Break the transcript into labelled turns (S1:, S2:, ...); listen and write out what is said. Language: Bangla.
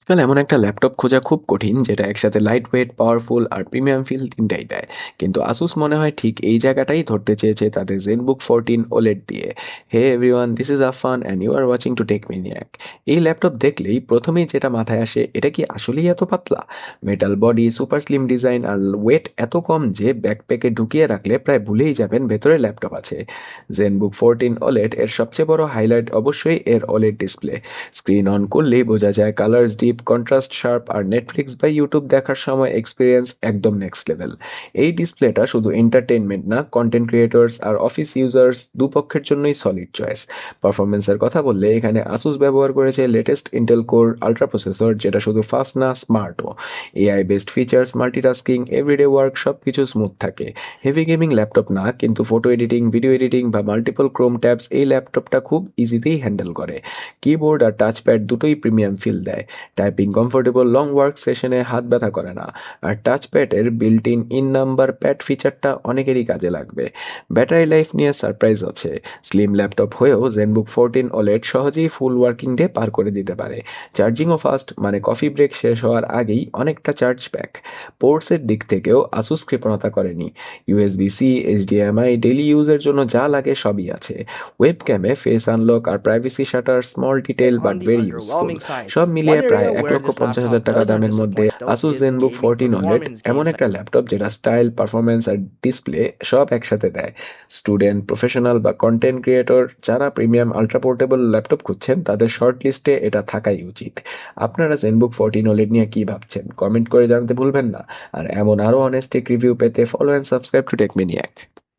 S1: আজকাল এমন একটা ল্যাপটপ খোঁজা খুব কঠিন যেটা একসাথে লাইট ওয়েট, পাওয়ারফুল আর প্রিমিয়াম ফিল তিনটাই দেয়। কিন্তু আসুস মনে হয় ঠিক এই জায়গাটাই ধরতে চেয়েছে তাদের জেনবুক 14 ওলেড দিয়ে। Hey everyone, this is Afan and you are watching to Tech Miniac. এই ল্যাপটপ দেখলেই প্রথমেই যেটা মাথায় আসে, এটা কি আসলেই এত পাতলা? Metal body, super slim design আর ওয়েট এত কম যে ব্যাকপ্যাকে ঢুকিয়ে রাখলে প্রায় ভুলেই যাবেন ভেতরে ল্যাপটপ আছে। জেনবুক 14 ওলেড এর সবচেয়ে বড় হাইলাইট অবশ্যই এর ওলেড ডিসপ্লে। স্ক্রিন অন করলেই বোঝা যায় কালার্স ডিপ, কন্ট্রাস্ট শার্প আর নেটফ্লিক্স বা ইউটিউব দেখার সময় এক্সপিরিয়েন্স একদম নেক্সট লেভেল। এই ডিসপ্লেটা শুধু এন্টারটেইনমেন্ট না, কন্টেন্ট ক্রিয়েটর্স আর অফিস ইউজার্স দুপক্ষের জন্যই সলিড চয়েস। পারফরমেন্সের কথা বললে এখানে আসুস ব্যবহার করেছে latest Intel core ultra processor, যেটা শুধু ফাস্ট না, স্মার্টও। AI based features, multitasking, everyday work সব কিছু স্মুথ থাকে। হেভি গেমিং ল্যাপটপ না, কিন্তু ফটো এডিটিং, ভিডিও এডিটিং বা মাল্টিপল ক্রোম ট্যাবস এই ল্যাপটপটা খুব ইজিতেই হ্যান্ডেল করে। কিবোর্ড আর টাচপ্যাড দুটোই প্রিমিয়াম ফিল দেয়। টাইপিং কমফোর্টেবল, লং ওয়ার্ক সেশনে হাত ব্যথা করে না। আর টাচপ্যাডের বিল্ট ইন নাম্বার প্যাড ফিচারটা অনেকেরই কাজে লাগবে। ব্যাটারি লাইফ নিয়ে সারপ্রাইজ আছে। স্লিম ল্যাপটপ হয়েও জেনবুক 14 ওলেড সহজেই ফুল ওয়ার্কিং ডে পার করে দিতে পারে। চার্জিংও ফাস্ট, মানে কফি ব্রেক শেষ হওয়ার আগেই অনেকটা চার্জ ব্যাক। পোর্টসের দিক থেকেও আসুস কৃপণতা করেনি। ইউএসবি সি, এইচডিএমআই, ডেইলি ইউজের জন্য যা লাগে সবই আছে। ওয়েবক্যামে ফেস আনলক আর privacy shutter, small detail
S2: Like
S1: but
S2: on the
S1: very useful.
S2: underwhelming side,
S1: সব
S2: one
S1: মিলিয়ে প্রায়
S2: area
S1: এক
S2: where
S1: লক্ষ
S2: this
S1: পঞ্চাশ
S2: laptop
S1: হাজার টাকা
S2: does not
S1: দামের মধ্যে
S2: disappoint though
S1: Asus
S2: is
S1: ZenBook
S2: gaming
S1: 14 OLED
S2: performance
S1: এমন
S2: gains.
S1: একটা ল্যাপটপ যেটা স্টাইল, পারফরমেন্স আর ডিসপ্লে সব একসাথে দেয়। স্টুডেন্ট, প্রফেশনাল বা কন্টেন্ট ক্রিয়েটর যারা প্রিমিয়াম আল্ট্রা পোর্টেবল ল্যাপটপ খুঁজছেন তাদের শর্ট লিস্টে এটা থাকাই উচিত। আপনারা জেনবুক 14 ওলেড নিয়ে কি ভাবছেন কমেন্ট করে জানাতে ভুলবেন না। আর এমন আরও অনেস্টিক রিভিউ পেতে follow and subscribe to Tech মিনিয়াক।